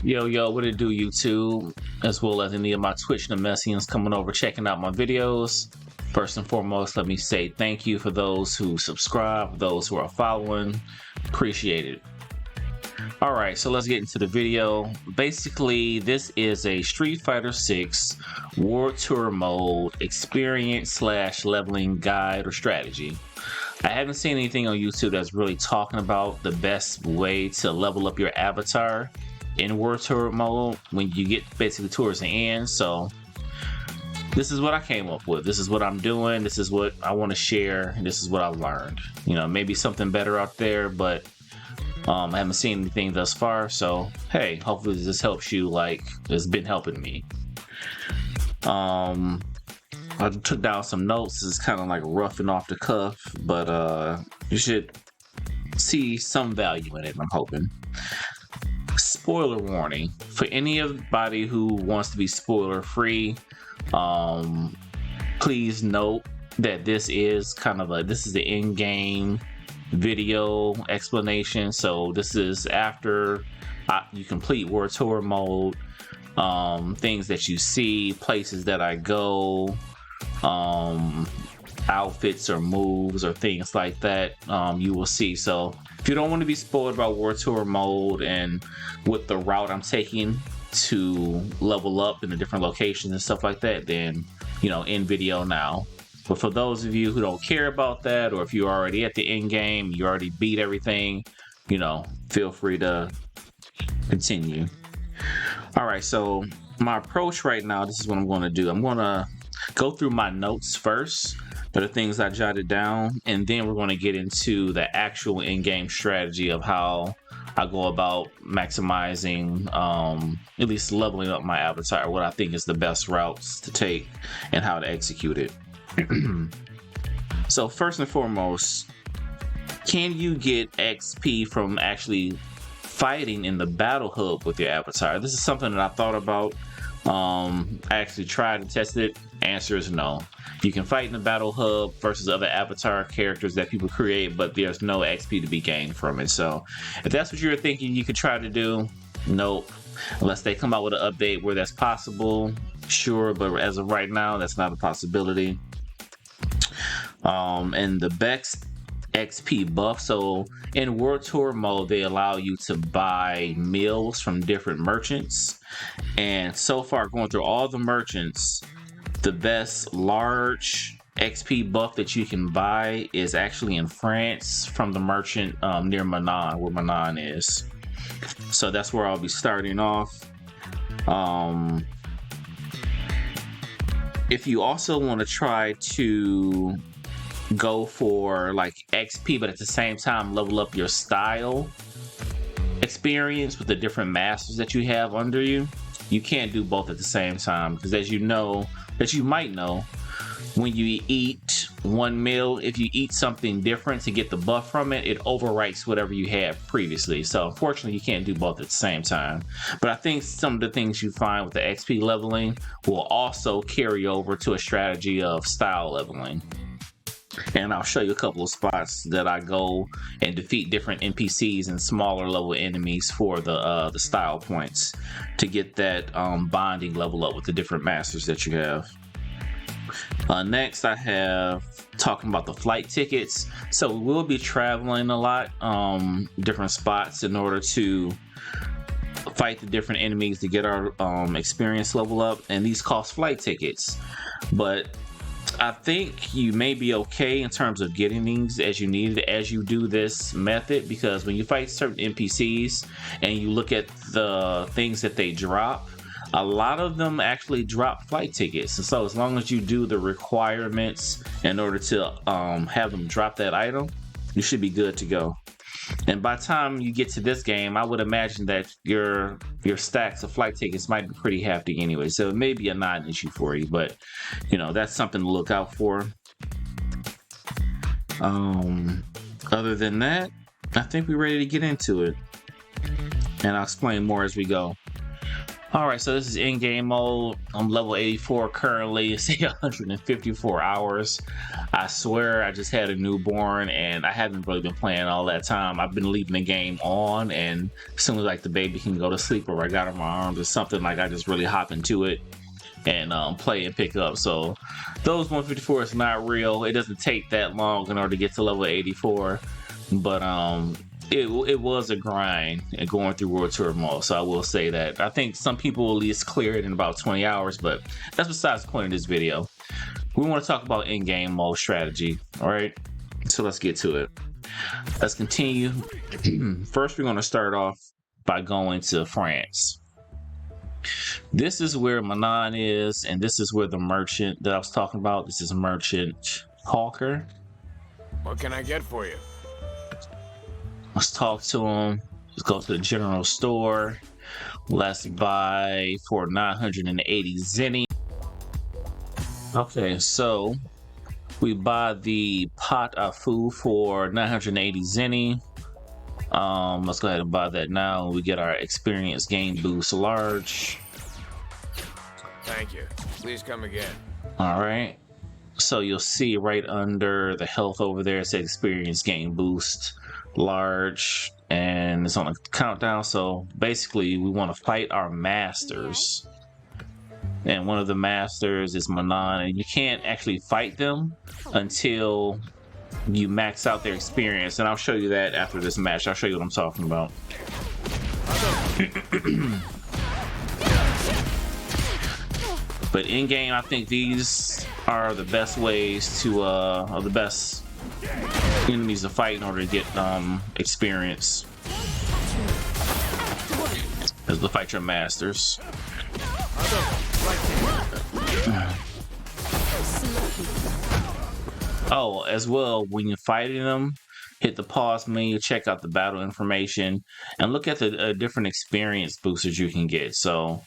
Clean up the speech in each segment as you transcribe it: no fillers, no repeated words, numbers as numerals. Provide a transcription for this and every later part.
Yo, what it do, YouTube? As well as any of my Twitch Nemesians coming over checking out my videos. First and foremost, let me say thank you for those who subscribe, those who are following. Appreciate it. Alright, so let's get into the video. Basically, this is a Street Fighter 6 World Tour mode experience / leveling guide or strategy. I haven't seen anything on YouTube that's really talking about the best way to level up your avatar in World Tour mode when you get basically towards the end. So this is what I came up with. This is what I'm doing. This is what I want to share. This is what I've learned. You know, maybe something better out there, but I haven't seen anything thus far. So hey, hopefully this helps you like it's been helping me. I took down some notes. It's kind of like roughing off the cuff, but you should see some value in it, I'm hoping. Spoiler warning for anybody who wants to be spoiler free. Please note that this is kind of this is the in-game video explanation. So this is after you complete World Tour mode. Things that you see, places that I go, outfits or moves or things like that, you will see. So if you don't want to be spoiled about World Tour mode and with the route I'm taking to level up in the different locations and stuff like that, then end video now. But for those of you who don't care about that, or if you're already at the end game, you already beat everything, feel free to continue. All right, so my approach right now, this is what I'm going to do. I'm going to go through my notes first, the things I jotted down, and then we're going to get into the actual in-game strategy of how I go about maximizing, at least leveling up my avatar, what I think is the best routes to take and how to execute it. So first and foremost, can you get XP from actually fighting in the battle hub with your avatar? This is something that I thought about. I actually tried and tested it. Answer is no. You can fight in the battle hub versus other avatar characters that people create, but there's no XP to be gained from it. So if that's what you're thinking you could try to do, nope. Unless they come out with an update where that's possible, sure, but as of right now, that's not a possibility. And the best XP buff. So in World Tour mode, they allow you to buy meals from different merchants. And so far, going through all the merchants, the best large XP buff that you can buy is actually in France from the merchant near Manon, where Manon is. So that's where I'll be starting off. If you also want to try to go for like XP, but at the same time level up your style experience with the different masters that you have under you, you can't do both at the same time, because as you might know, when you eat one meal, if you eat something different to get the buff from it, it overwrites whatever you had previously. So unfortunately you can't do both at the same time. But I think some of the things you find with the XP leveling will also carry over to a strategy of style leveling. And I'll show you a couple of spots that I go and defeat different NPCs and smaller level enemies for the style points to get that bonding level up with the different masters that you have. Next, I have talking about the flight tickets. So we'll be traveling a lot, different spots in order to fight the different enemies to get our experience level up, and these cost flight tickets. But I think you may be okay in terms of getting these as you need it as you do this method, because when you fight certain NPCs and you look at the things that they drop, a lot of them actually drop flight tickets. And so as long as you do the requirements in order to have them drop that item, you should be good to go. And by the time you get to this game, I would imagine that your stacks of flight tickets might be pretty hefty anyway. So it may be a non-issue for you, but that's something to look out for. Other than that, I think we're ready to get into it. And I'll explain more as we go. All right, so this is in-game mode. I'm level 84 currently. It's 154 hours. I swear I just had a newborn and I haven't really been playing all that time. I've been leaving the game on, and as soon as like the baby can go to sleep or I got her in my arms or something, like I just really hop into it and play and pick up. So those 154 is not real. It doesn't take that long in order to get to level 84, but it was a grind and going through World Tour mode, so I will say that. I think some people will at least clear it in about 20 hours, but that's besides the point of this video. We want to talk about in-game mode strategy, all right? So let's get to it. Let's continue. First, we're going to start off by going to France. This is where Manon is, and this is where the merchant that I was talking about. This is Merchant Hawker. What can I get for you? Let's talk to him. Let's go to the general store. Let's buy for 980 zenny. Okay, so we buy the pot of food for 980 zenny. Let's go ahead and buy that now. We get our experience game boost large. Thank you. Please come again. All right. So you'll see right under the health over there, it says experience game boost large, and it's on a countdown. So basically we want to fight our masters, and one of the masters is Manon, and you can't actually fight them until you max out their experience, and I'll show you that after this match. I'll show you what I'm talking about. But in game, I think these are the best ways to are the best enemies to fight in order to get experience, as to fight your masters. Oh, as well, when you're fighting them, hit the pause menu, check out the battle information, and look at the different experience boosters you can get. So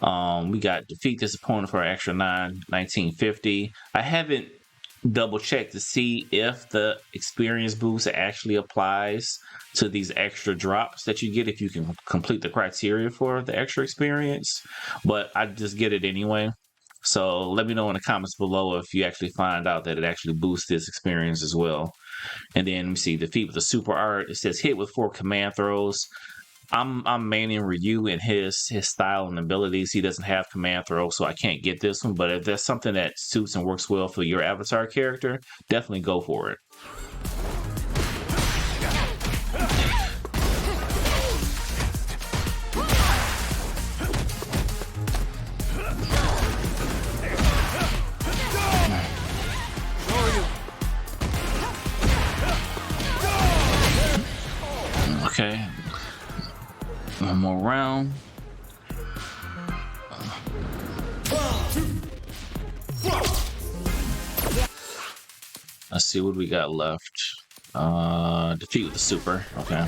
we got defeat this opponent for an extra 1950. I haven't double checked to see if the experience boost actually applies to these extra drops that you get if you can complete the criteria for the extra experience, but I just get it anyway. So let me know in the comments below if you actually find out that it actually boosts this experience as well. And then we see defeat with the super art. It says hit with 4 command throws. I'm maining Ryu and his style and abilities. He doesn't have command throw, so I can't get this one. But if that's something that suits and works well for your avatar character, definitely go for it. Okay. One more round. Let's see what we got left. Defeat with the super. Okay.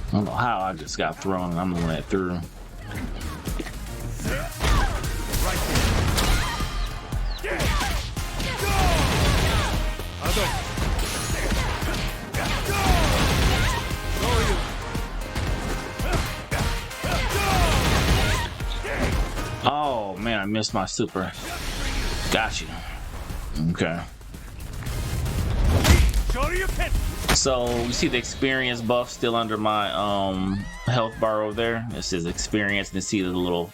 I don't know how I just got thrown. I'm gonna let it through. Oh man, I missed my super. Got you. Okay. So you see the experience buff still under my health bar over there. It says experience, and you see the little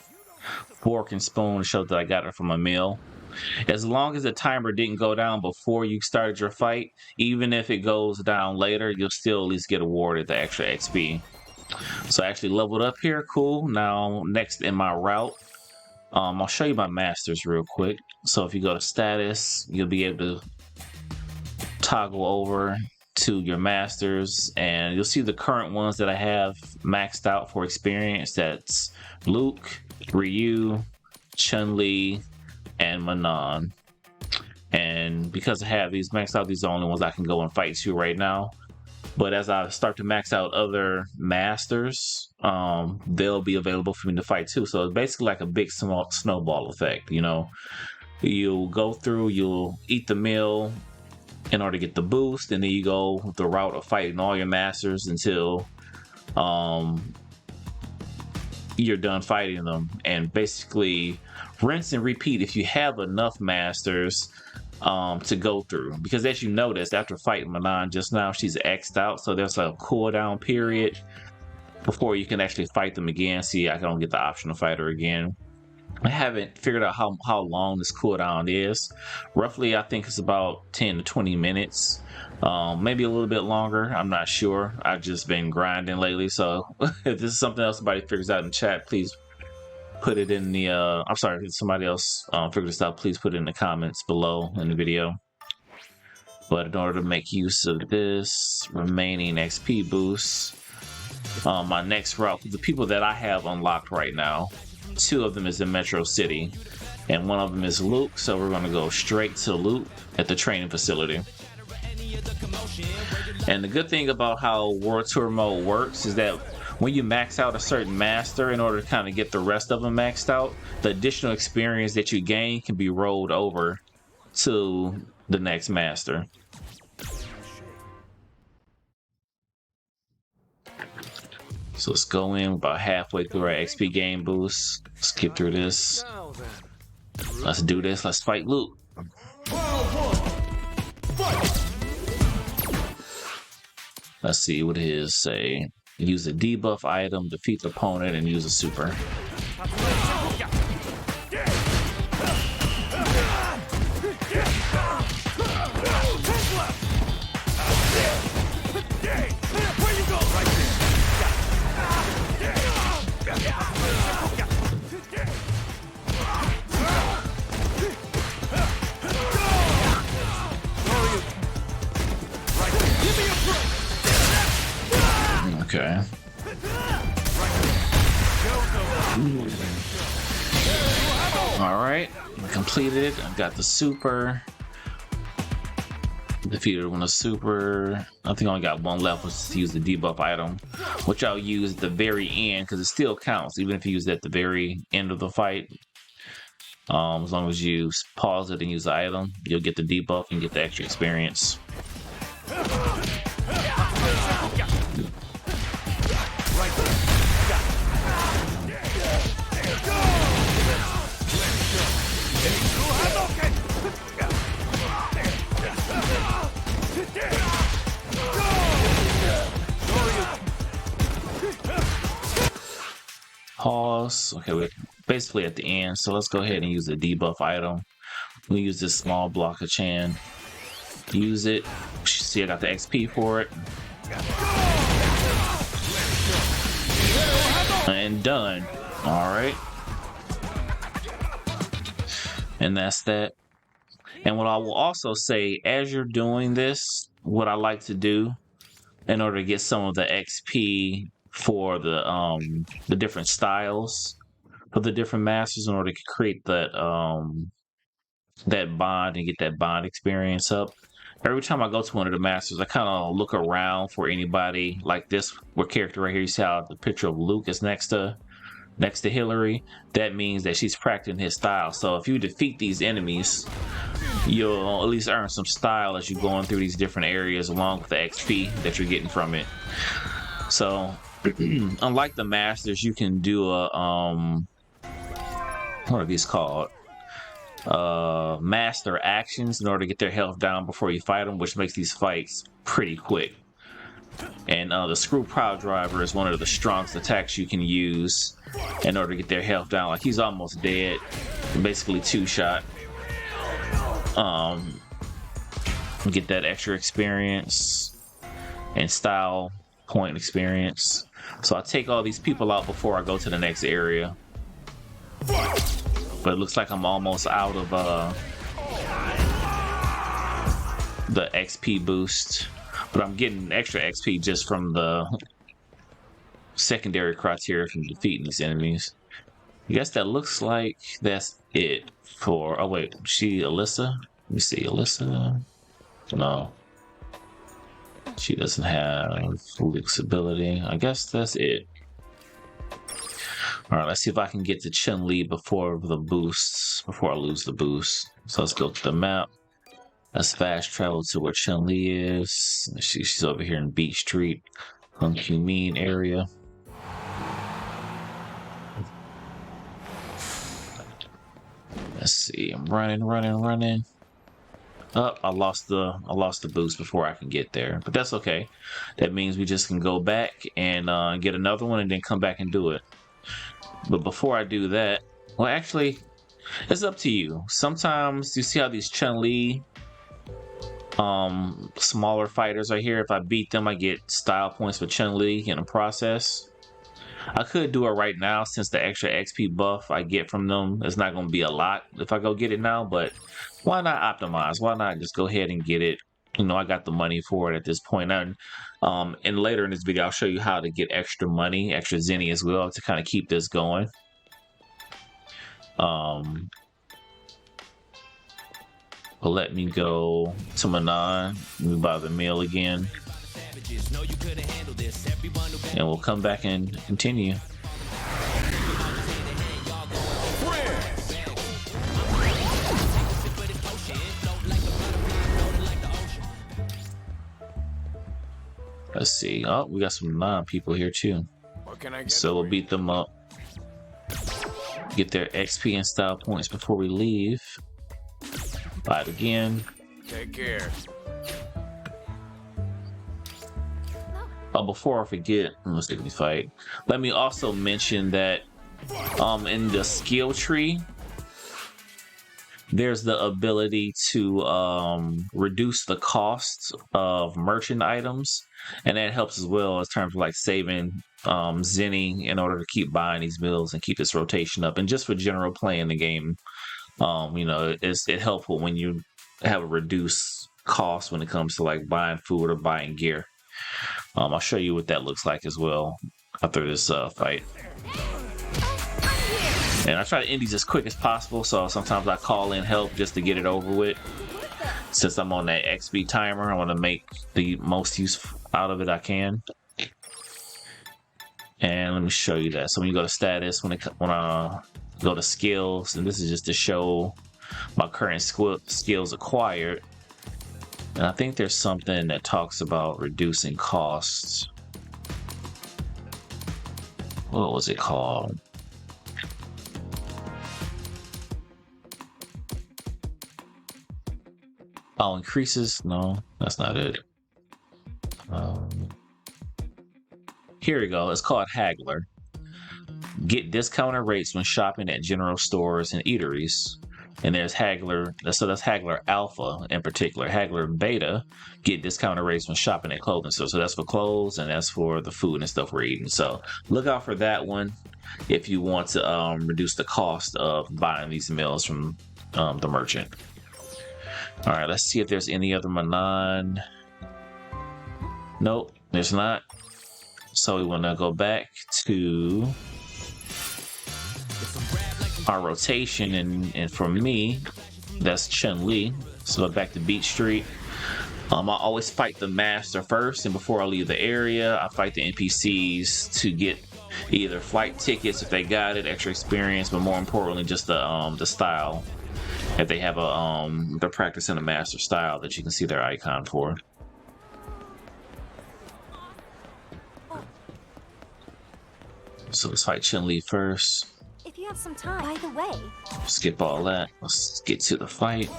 fork and spoon to show that I got it from a meal. As long as the timer didn't go down before you started your fight, even if it goes down later, you'll still at least get awarded the extra XP. So I actually leveled up here. Cool. Now next in my route, I'll show you my masters real quick. So if you go to status, you'll be able to toggle over to your masters, and you'll see the current ones that I have maxed out for experience. That's Luke, Ryu, Chun-Li, and Manon. And because I have these maxed out, these are the only ones I can go and fight to right now. But as I start to max out other masters, they'll be available for me to fight too. So it's basically like a big small snowball effect. You know, you'll go through, you'll eat the meal in order to get the boost, and then you go the route of fighting all your masters until you're done fighting them, and basically rinse and repeat if you have enough masters to go through. Because as you noticed, after fighting Manon just now, she's X'd out, so there's a cooldown period before you can actually fight them again. See, I don't get the option to fight her again. I haven't figured out how long this cooldown is. Roughly, I think it's about 10 to 20 minutes. Maybe a little bit longer. I'm not sure. I've just been grinding lately. So if this is something else somebody figures out in chat, please put it in the... I'm sorry, if somebody else figures this out, please put it in the comments below in the video. But in order to make use of this remaining XP boost, my next route, the people that I have unlocked right now, 2 of them is in Metro City, and 1 of them is Luke, so we're going to go straight to Luke at the training facility. And the good thing about how World Tour mode works is that when you max out a certain master, in order to kind of get the rest of them maxed out, the additional experience that you gain can be rolled over to the next master. So let's go in about halfway through our XP game boost. Skip through this. Let's do this. Let's fight Luke. Let's see what his say. Use a debuff item, defeat the opponent, and use a super. Okay. Alright, I completed it. I've got the super. Defeated one of super. I think I only got 1 left, which is to use the debuff item, which I'll use at the very end because it still counts, even if you use it at the very end of the fight. As long as you pause it and use the item, you'll get the debuff and get the extra experience. Pause. Okay, we're basically at the end, so let's go ahead and use the debuff item. We'll use this small block of Chan. Use it. See, I got the XP for it. And done. Alright. And that's that. And what I will also say, as you're doing this, what I like to do in order to get some of the XP for the different styles for the different masters, in order to create that that bond and get that bond experience up. Every time I go to one of the masters, I kind of look around for anybody like this character right here. You see how the picture of Luke is next to Hillary? That means that she's practicing his style. So if you defeat these enemies, you'll at least earn some style as you're going through these different areas, along with the XP that you're getting from it. So unlike the masters, you can do a what are these called? Master actions in order to get their health down before you fight them, which makes these fights pretty quick. And the screw pile driver is one of the strongest attacks you can use in order to get their health down. Like, he's almost dead, basically 2-shot. Get that extra experience and style point experience. So I take all these people out before I go to the next area. But it looks like I'm almost out of the XP boost. But I'm getting extra XP just from the secondary criteria from defeating these enemies. I guess that looks like that's it for... Oh wait, she Alyssa? Let me see, Alyssa? No. She doesn't have Luke's ability. I guess that's it. All right, let's see if I can get to Chun-Li before the boosts, before I lose the boost. So let's go to the map. Let's fast travel to where Chun-Li is. She's over here in Beach Street, Hunkyumin area. Let's see. I'm running. Oh, I lost the boost before I can get there, but that's okay. That means we just can go back and get another one, and then come back and do it. But before I do that, well, actually, it's up to you. Sometimes you see how these Chun-Li smaller fighters are here. If I beat them, I get style points for Chun-Li in the process. I could do it right now since the extra XP buff I get from them is not going to be a lot if I go get it now, but why not optimize? Why not just go ahead and get it? You know, I got the money for it at this point. And later in this video, I'll show you how to get extra money, extra zenny as well to kind of keep this going. But let me go to Manon. Let me buy the meal again. And we'll come back and continue. Let's see. Oh, we got some non-people here too. So we'll beat them up. Get their XP and style points before we leave. Fight again. Take care. Oh, before I forget, let's take me fight. Let me also mention that in the skill tree, there's the ability to reduce the cost of merchant items, and that helps as well in terms of like saving zenny in order to keep buying these bills and keep this rotation up. And just for general play in the game, you know, it's helpful when you have a reduced cost when it comes to like buying food or buying gear. I'll show you what that looks like as well after this fight. And I try to end these as quick as possible, so sometimes I call in help just to get it over with. Since I'm on that XP timer, I want to make the most use out of it I can. And let me show you that. So when you go to status, when I go to skills, and this is just to show my current skills acquired. And I think there's something that talks about reducing costs. What was it called? Oh, increases? No, that's not it. Here we go. It's called Haggler. Get discounted rates when shopping at general stores and eateries. And there's Haggler, so that's Haggler Alpha in particular. Haggler Beta, get discounted rates when shopping at clothing stores. So that's for clothes and that's for the food and stuff we're eating. So look out for that one if you want to reduce the cost of buying these meals from the merchant. All right, let's see if there's any other Manon. Nope, there's not. So we want to go back to our rotation, and for me, that's Chun-Li. So back to Beach Street. I always fight the master first, and before I leave the area, I fight the NPCs to get either flight tickets if they got it, extra experience, but more importantly, just the style. If they have they're practicing a master style that you can see their icon for. So let's fight Chun-Li first. If you have some time. By the way, Skip all that. Let's get to the fight.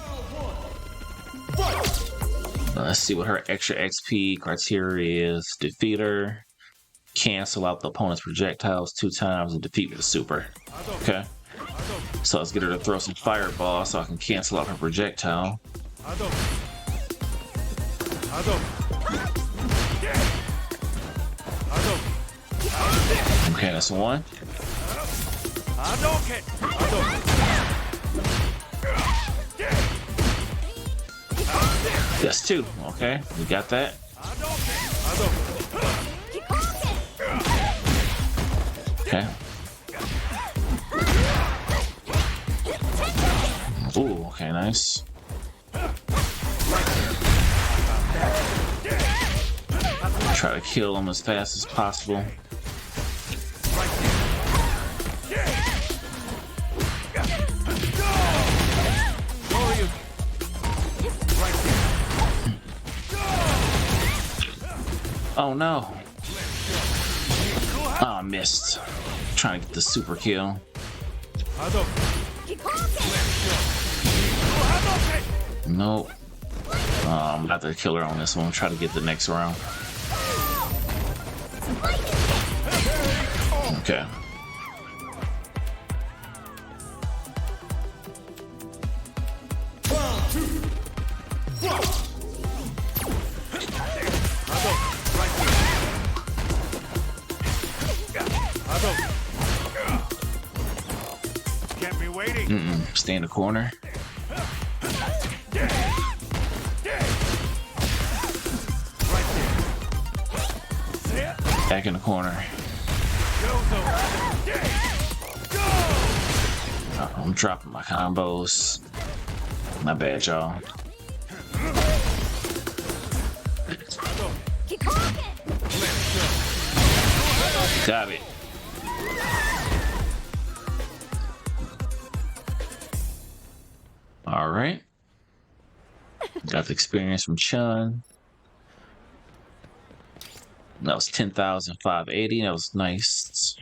Let's see what her extra XP criteria is. Defeat her. Cancel out the opponent's projectiles 2 times and defeat with a super. Okay. So let's get her to throw some fireball so I can cancel out her projectile. Okay, that's 1. That's 2. Okay, we got that. Okay. Ooh, okay, nice. Try to kill him as fast as possible. Oh no. Oh, I missed. Trying to get the super kill. Nope. I'm about to kill her on this one. Try to get the next round. Okay. Get me waiting. Stay in the corner. Back in the corner. I'm dropping my combos. My bad, y'all. Got it. All right. Got the experience from Chun. That was 10,580. That was nice.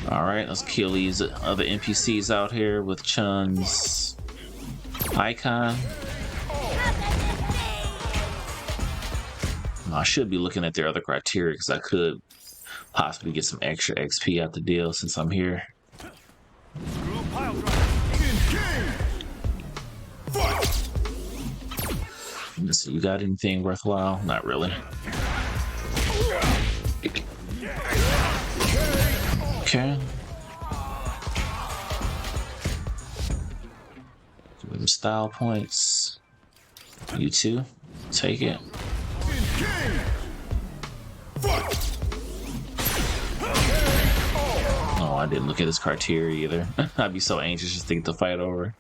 All right, let's kill these other NPCs out here with Chun's icon. I should be looking at their other criteria because I could possibly get some extra XP out the deal since I'm here. Let's see, you got anything worthwhile? Not really. Okay. Give them style points. You too. Take it. Oh, I didn't look at his criteria either. I'd be so anxious just to get the fight over.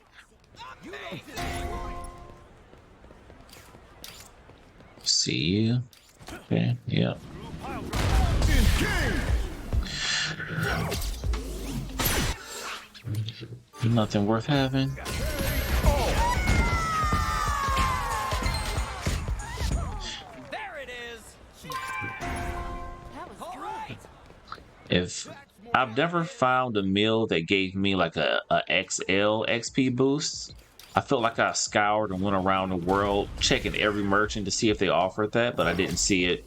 See you. Okay, yeah. Nothing worth having. There it is. That was great. If I've never found a meal that gave me like a XL XP boost. I felt like I scoured and went around the world checking every merchant to see if they offered that, but I didn't see it.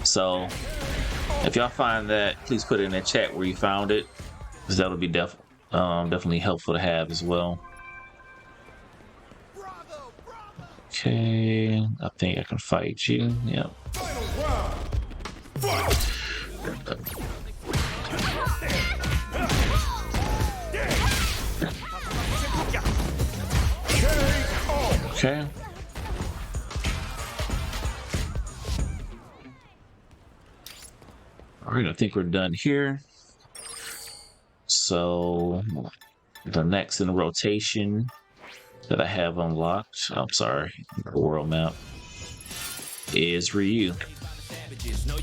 So if y'all find that, please put it in the chat where you found it, because that would be definitely helpful to have as well. Okay, I think I can fight you. Yep. Okay. All right, I think we're done here. So the next in the rotation that I have unlocked, I'm sorry, the world map, is Ryu. So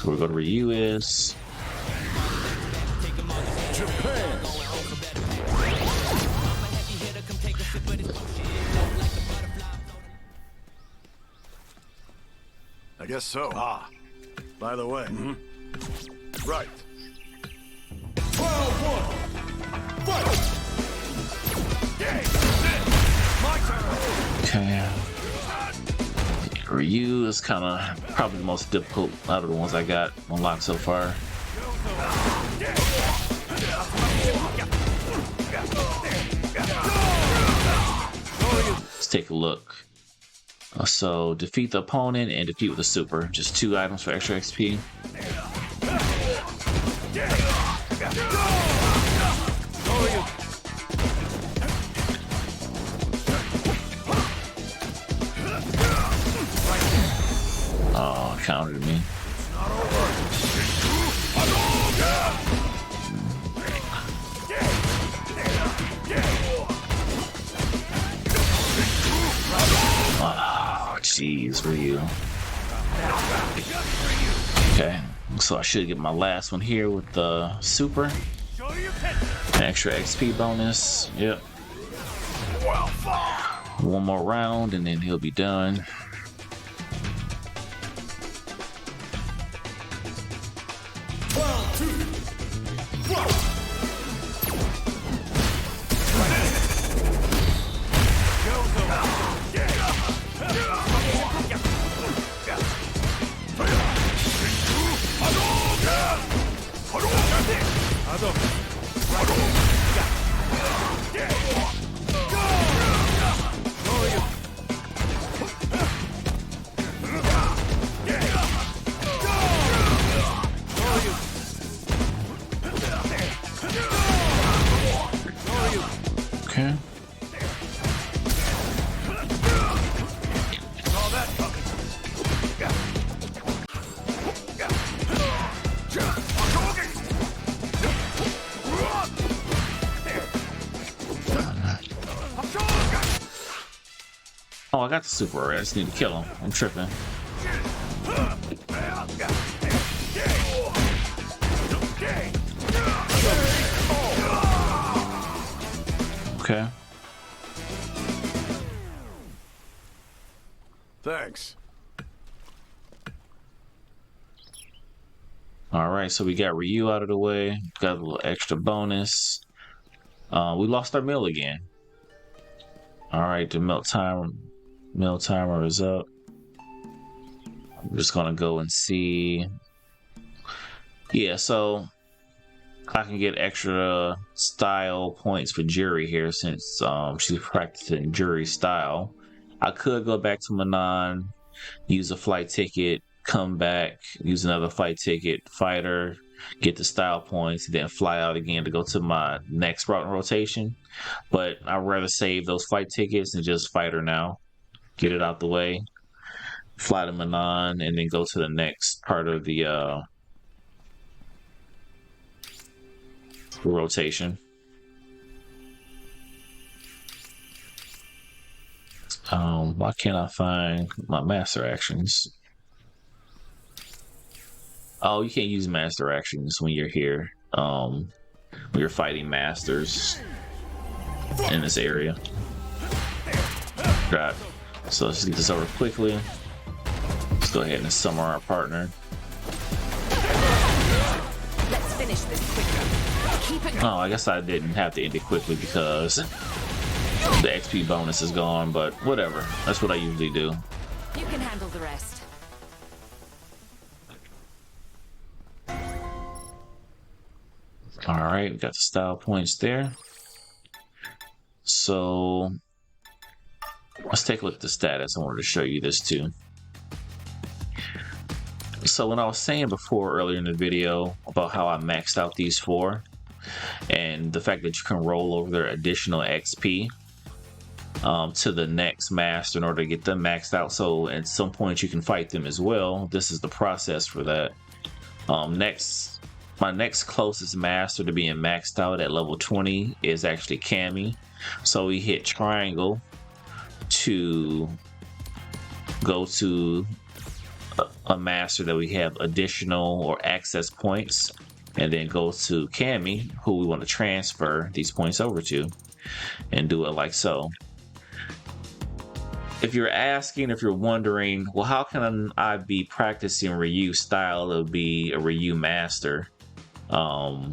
we're going to Ryu is Japan. I guess so. Ah, by the way. Right. 12-1. Fight! okay. Ryu is kind of probably the most difficult out of the ones I got unlocked so far. Let's take a look. So defeat the opponent and defeat with a super. Just 2 items for extra XP. Oh, countered me. Jeez, Ryu. Okay, so I should get my last one here with the super. An extra XP bonus. Yep. One more round and then he'll be done. Okay. Oh, I got the super already. I just need to kill him. I'm tripping. Okay. Thanks. Alright, so we got Ryu out of the way. Got a little extra bonus. We lost our meal again. Alright, the meal timer is up. I'm just gonna go and see. Yeah, so I can get extra style points for Jury here since she's practicing Jury style. I could go back to Manon, use a flight ticket, come back, use another flight ticket, fight her, get the style points, then fly out again to go to my next route and rotation. But I'd rather save those flight tickets and just fight her now. Get it out the way, fly to Manon, and then go to the next part of the rotation. Why can't I find my master actions? Oh, you can't use master actions when you're here. When you're fighting masters in this area. Right. So let's get this over quickly. Let's go ahead and summon our partner. Let's finish this quickly. Keep it. Oh, I guess I didn't have to end it quickly because the XP bonus is gone, but whatever. That's what I usually do. You can handle the rest. Alright, we got the style points there. So let's take a look at the status. I wanted to show you this too. So when I was saying before earlier in the video about how I maxed out these four and the fact that you can roll over their additional XP to the next master in order to get them maxed out, so at some point you can fight them as well. This is the process for that. My next closest master to being maxed out at level 20 is actually Cammy. So we hit triangle to go to a master that we have additional or access points, and then go to Cammy, who we want to transfer these points over to, and do it like so. If you're asking, if you're wondering, well, how can I be practicing Ryu style to be a Ryu master? A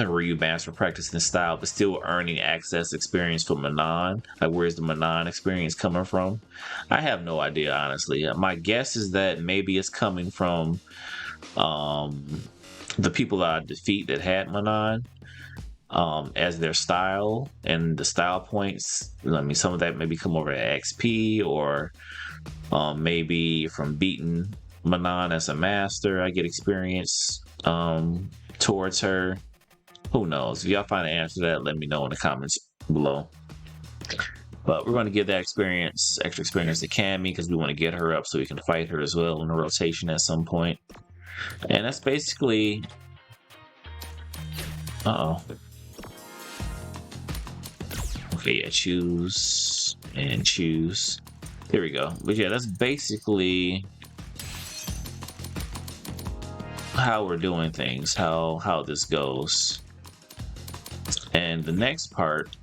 Ryu master practicing style, but still earning access experience for Manon. Like, where's the Manon experience coming from? I have no idea, honestly. My guess is that maybe it's coming from the people that I defeat that had Manon as their style, and the style points. I mean, some of that maybe come over to XP, or maybe from beating Manon as a master, I get experience towards her. Who knows? If y'all find an answer to that, let me know in the comments below. But we're going to give that experience, extra experience to Cammy, because we want to get her up so we can fight her as well in the rotation at some point. And that's basically... Okay, yeah, choose and choose. Here we go. But yeah, that's basically how we're doing things, how this goes. And the next part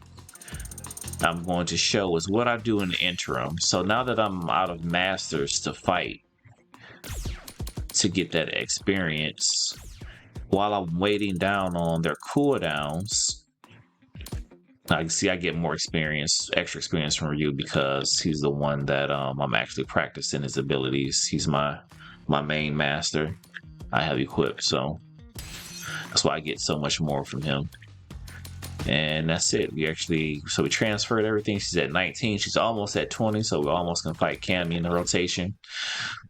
I'm going to show is what I do in the interim. So now that I'm out of masters to fight to get that experience, while I'm waiting down on their cooldowns, I see I get more experience, extra experience from Ryu because he's the one that I'm actually practicing his abilities. He's my main master I have equipped, so that's why I get so much more from him. And that's it. We transferred everything. She's at 19. She's almost at 20, so we're almost gonna fight Cammy in the rotation.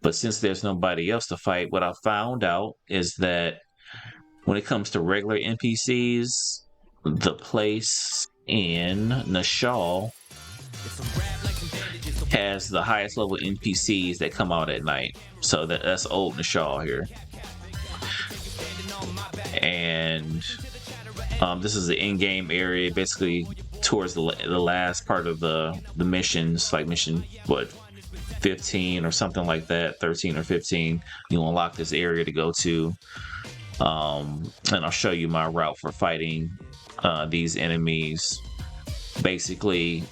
But since there's nobody else to fight, what I found out is that when it comes to regular NPCs, the place in Nashal has the highest level NPCs that come out at night. So that's old Nashal here. And this is the in-game area, basically towards the last part of the missions, like mission 15 or something like that, 13 or 15. You unlock this area to go to, and I'll show you my route for fighting these enemies. Basically,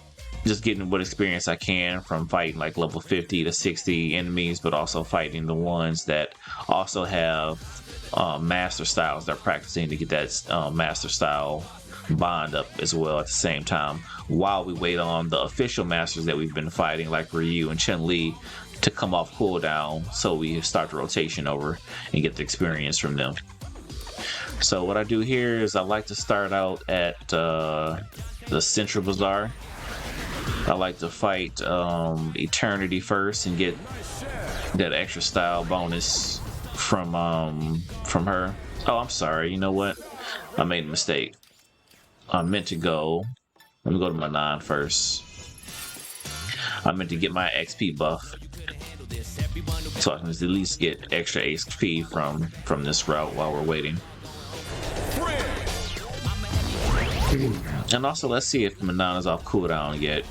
just getting what experience I can from fighting like level 50 to 60 enemies, but also fighting the ones that also have master styles they're practicing to get that master style bond up as well at the same time, while we wait on the official masters that we've been fighting like Ryu and Chun-Li to come off cooldown, so we start the rotation over and get the experience from them. So what I do here is I like to start out at the Central Bazaar. I like to fight Eternity first and get that extra style bonus from her. Oh, I'm sorry. You know what? I made a mistake. I meant to go. Let me go to Manon first. I meant to get my XP buff, so I can at least get extra XP from this route while we're waiting. And also, let's see if Manon is off cooldown yet.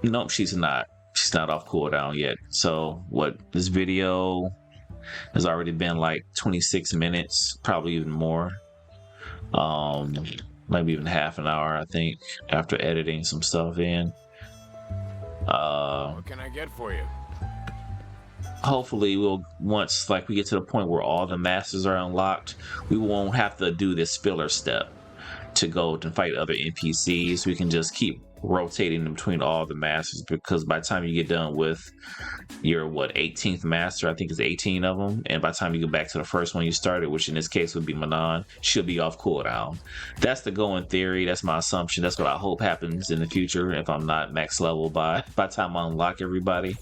Nope, she's not. She's not off cooldown yet. So this video has already been like 26 minutes, probably even more. Maybe even half an hour, I think, after editing some stuff in. What can I get for you? Hopefully once we get to the point where all the masters are unlocked, we won't have to do this filler step to go and fight other NPCs. We can just keep rotating between all the masters, because by the time you get done with your 18th master, I think it's 18 of them, and by the time you go back to the first one you started, which in this case would be Manon, she'll be off cooldown. That's the going theory. That's my assumption. That's what I hope happens in the future if I'm not max level by the time I unlock everybody.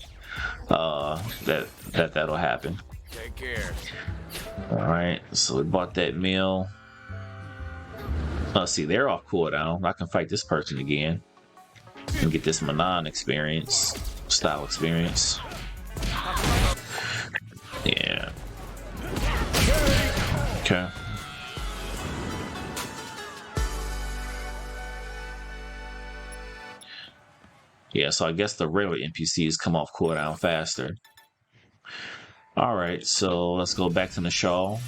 That'll happen. Take care. All right, so we bought that meal. See, they're off cooldown. I can fight this person again and get this Manon style experience. Yeah. Okay. Yeah, so I guess the regular NPCs come off cooldown faster. Alright, so let's go back to Nashal.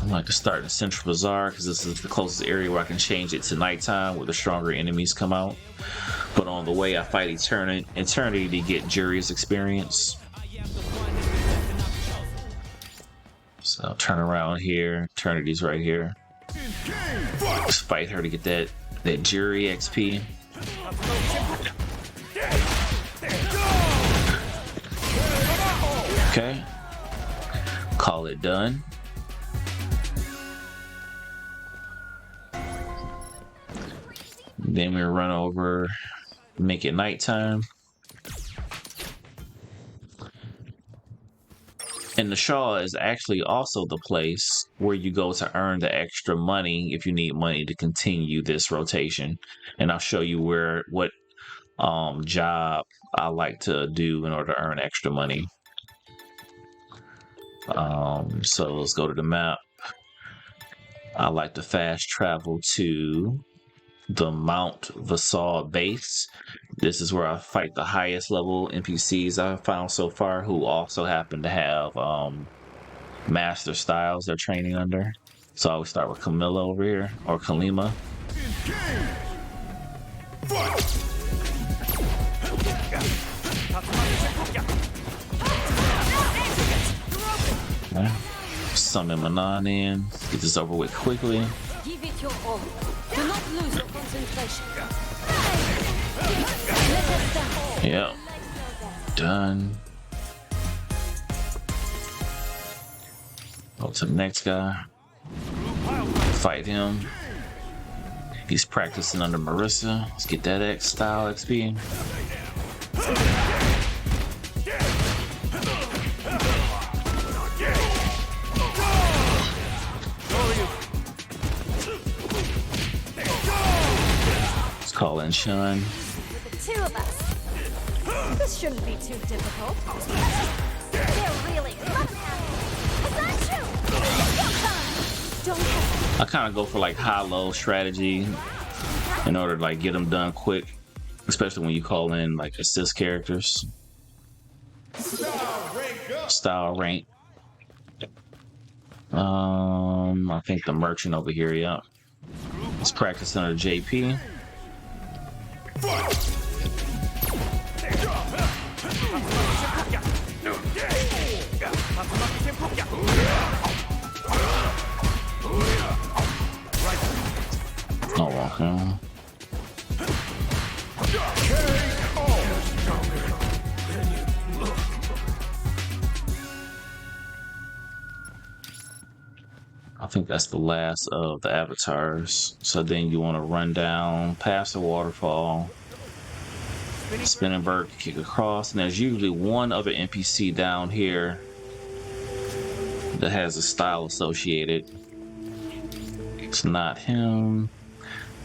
I like to start in Central Bazaar because this is the closest area where I can change it to nighttime where the stronger enemies come out. But on the way I fight Eternity to get Jury's experience. So I'll turn around here. Eternity's right here. Let's fight her to get that Jury XP. Okay. Call it done. Then we run over, make it nighttime. And the Shaw is actually also the place where you go to earn the extra money if you need money to continue this rotation. And I'll show you what job I like to do in order to earn extra money. So let's go to the map. I like to fast travel to the Mount Vasal base. This is where I fight the highest level NPCs I've found so far, who also happen to have master styles they're training under. So I always start with Camilla over here, or Kalima. Okay. Summon Manon in. Get this over with quickly. Give it your all. Do not lose your concentration. Yep. Done. Go to the next guy. Fight him. He's practicing under Marissa. Let's get that X style XP. Let's call in Shun. With the two of us. This shouldn't be too difficult. They're really Is that true? Don't hesitate. I kind of go for like high-low strategy in order to like get them done quick, especially when you call in like assist characters. Style rank. I think the merchant over here, yeah. Let's practice under JP. Oh, okay. I think that's the last of the avatars. So then you want to run down past the waterfall, spin and vert, kick across, and there's usually one other NPC down here that has a style associated. It's not him.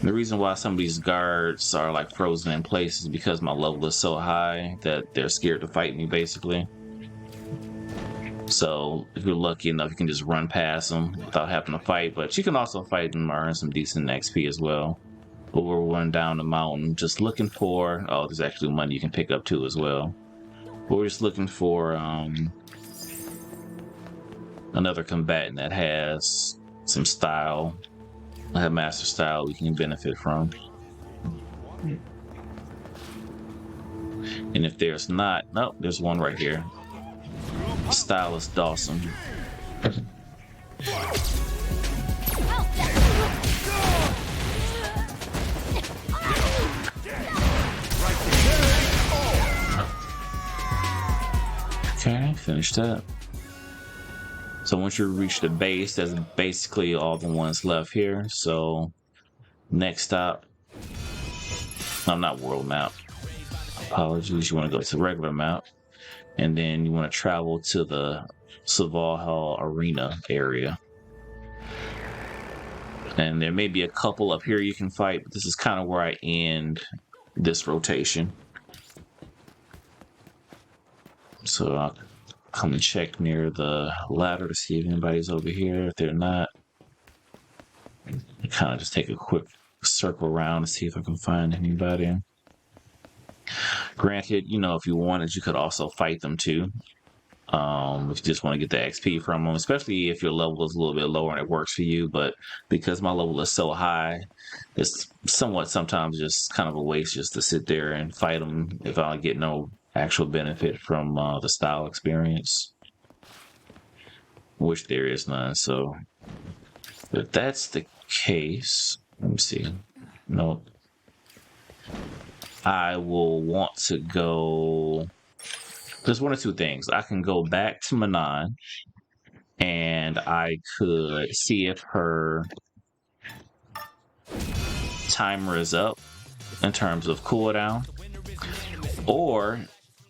The reason why some of these guards are like frozen in place is because my level is so high that they're scared to fight me, basically. So if you're lucky enough, you can just run past them without having to fight. But you can also fight them or earn some decent XP as well. But we're running down the mountain, just looking for. Oh, there's actually money you can pick up too as well. But we're just looking for another combatant that has some style, a master style we can benefit from. And if there's not, nope, there's one right here. Stylus Dawson. Okay, finish that. So once you reach the base, that's basically all the ones left here. So next stop, I'm not world map. Apologies, you want to go to the regular map. And then you want to travel to the Saval Arena area. And there may be a couple up here you can fight, but this is kind of where I end this rotation. So I'll come and check near the ladder to see if anybody's over here. If they're not, kind of just take a quick circle around to see if I can find anybody. Granted, you know, if you wanted, you could also fight them too. If you just want to get the XP from them, especially if your level is a little bit lower and it works for you. But because my level is so high, it's somewhat sometimes just kind of a waste just to sit there and fight them if I get no actual benefit from the style experience, which there is none. So if that's the case, let me see. No. I will want to go. There's one or two things. I can go back to Manon and I could see if her timer is up in terms of cooldown, or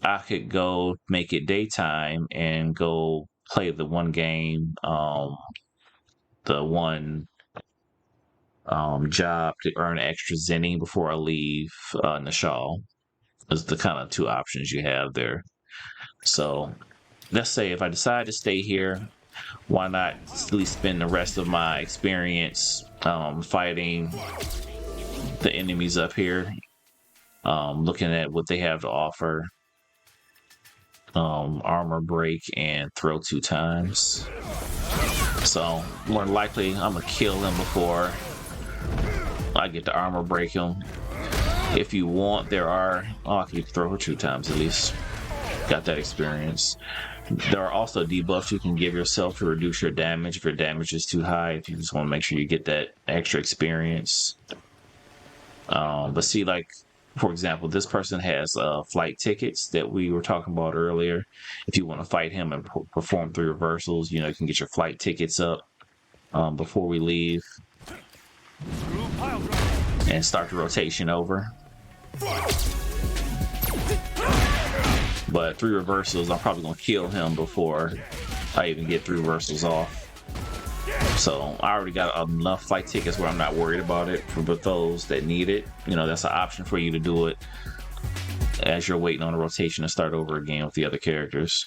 I could go make it daytime and go play the one game, the one job to earn extra zenny before I leave Nashal. Is the kind of two options you have there. So let's say if I decide to stay here, why not at least spend the rest of my experience fighting the enemies up here, looking at what they have to offer. Armor break and throw 2 times. So more likely I'm gonna kill him before I get to armor break him. If you want, there are, I can throw her 2 times at least. Got that experience. There are also debuffs you can give yourself to reduce your damage if your damage is too high, if you just want to make sure you get that extra experience. But see, like, for example, this person has flight tickets that we were talking about earlier. If you want to fight him and perform 3 reversals, you know, you can get your flight tickets up before we leave and start the rotation over. But 3 reversals, I'm probably gonna kill him before I even get 3 reversals off. So I already got enough flight tickets where I'm not worried about it. For those that need it, you know, that's an option for you to do it as you're waiting on a rotation to start over again with the other characters.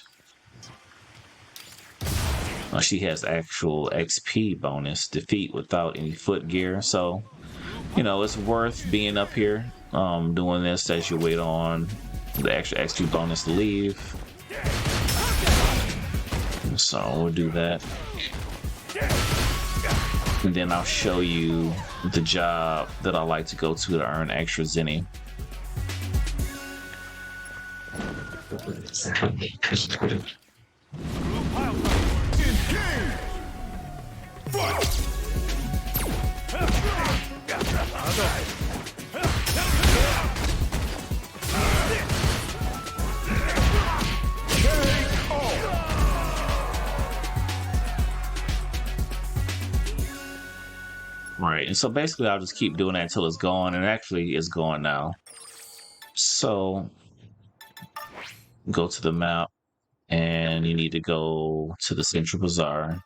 She has actual XP bonus, defeat without any foot gear. So, you know, it's worth being up here doing this as you wait on the extra XP bonus to leave. So we'll do that. And then I'll show you the job that I like to go to earn extra zenny. Right, and so basically I'll just keep doing that until it's gone, and actually it's gone now. So go to the map, and you need to go to the Central Bazaar.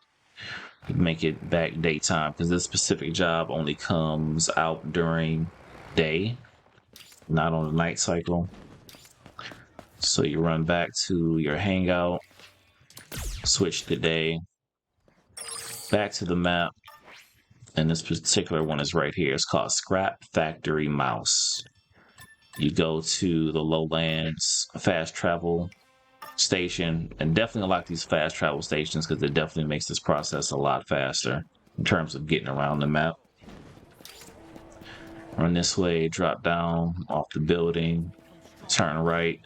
Make it back daytime, because this specific job only comes out during day, not on the night cycle. So you run back to your hangout, switch to day, back to the map. And this particular one is right here. It's called Scrap Factory Mouse. You go to the Lowlands fast travel station, and definitely unlock these fast travel stations because it definitely makes this process a lot faster in terms of getting around the map. Run this way, drop down off the building, turn right,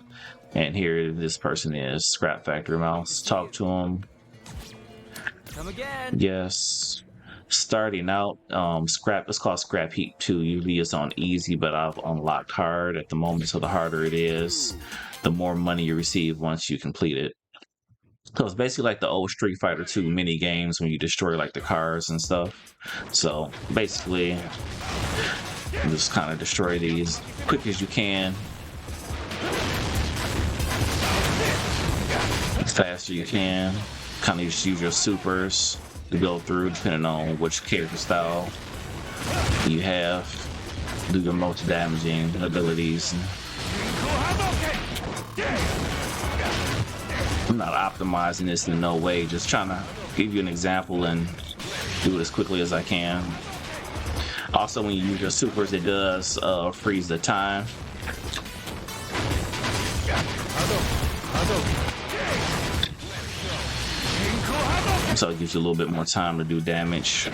and here this person is, Scrap Factory Mouse. Talk to him. Come again. Yes. Starting out, scrap, it's called Scrap Heap 2. Usually it's on easy, but I've unlocked hard at the moment, so the harder it is, the more money you receive once you complete it. So it's basically like the old Street Fighter 2 mini games when you destroy like the cars and stuff. So basically, you just kind of destroy these quick as you can, as fast as you can. Kind of just use your supers to go through, depending on which character style you have. Do your most damaging abilities. I'm not optimizing this in no way, just trying to give you an example and do it as quickly as I can. Also, when you use your supers, it does freeze the time. So it gives you a little bit more time to do damage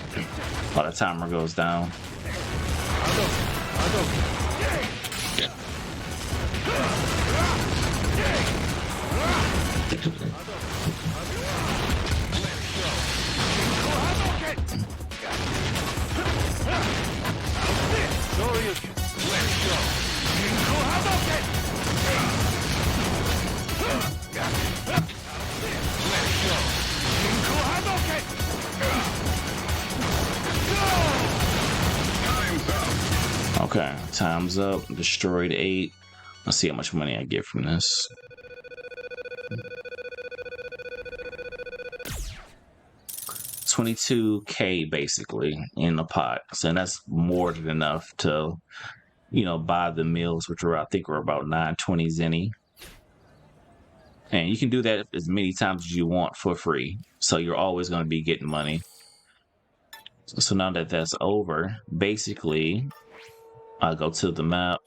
while the timer goes down. Okay, time's up. Destroyed 8. Let's see how much money I get from this. $22K basically in the pot. So that's more than enough to, you know, buy the meals, which are, I think, were about 920 zenny. And you can do that as many times as you want for free. So you're always going to be getting money. So now that that's over, basically, I go to the map.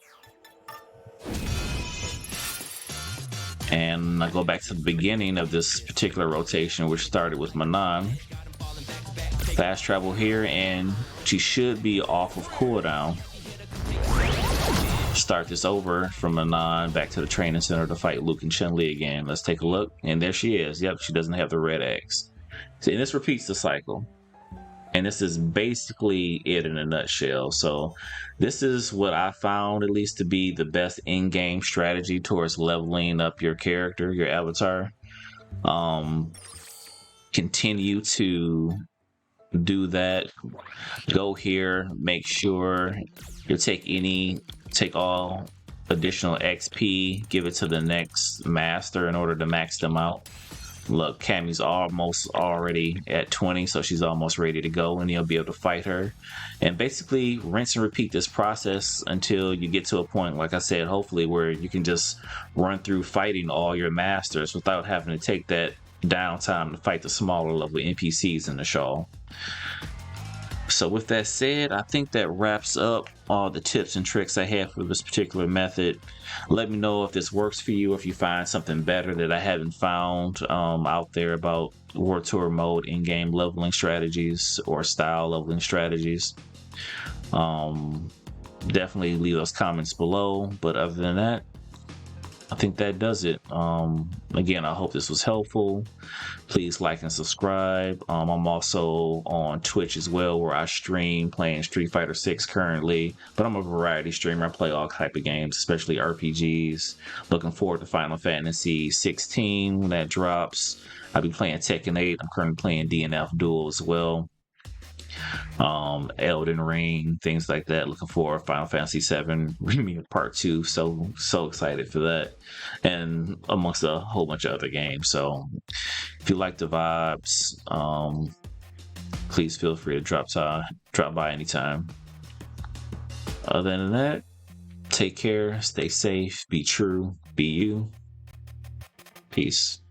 And I go back to the beginning of this particular rotation, which started with Manon. Fast travel here, and she should be off of cooldown. Start this over from Manon back to the training center to fight Luke and Chun-Li again. Let's take a look, and there she is. Yep, she doesn't have the red X. See, and this repeats the cycle. And this is basically it in a nutshell. So this is what I found, at least, to be the best in-game strategy towards leveling up your character, your avatar. Continue to do that. Go here, make sure you take all additional XP, give it to the next master in order to max them out. Look, Cammy's almost already at 20, so she's almost ready to go, and you'll be able to fight her. And basically, rinse and repeat this process until you get to a point, like I said, hopefully, where you can just run through fighting all your masters without having to take that downtime to fight the smaller level NPCs in the show. So with that said, I think that wraps up all the tips and tricks I have for this particular method. Let me know if this works for you, if you find something better that I haven't found out there about War Tour mode in-game leveling strategies or style leveling strategies. Definitely leave those comments below, but other than that, I think that does it. Again, I hope this was helpful. Please like and subscribe. I'm also on Twitch as well, where I stream playing Street Fighter 6 currently, but I'm a variety streamer. I play all type of games, especially RPGs. Looking forward to Final Fantasy 16 when that drops. I'll be playing Tekken 8. I'm currently playing DNF Duel as well. Elden Ring, things like that. Looking for Final Fantasy 7 Remake Part 2. So excited for that, and amongst a whole bunch of other games. So if you like the vibes, please feel free to drop by anytime. Other than that, take care, stay safe, be true, be you. Peace.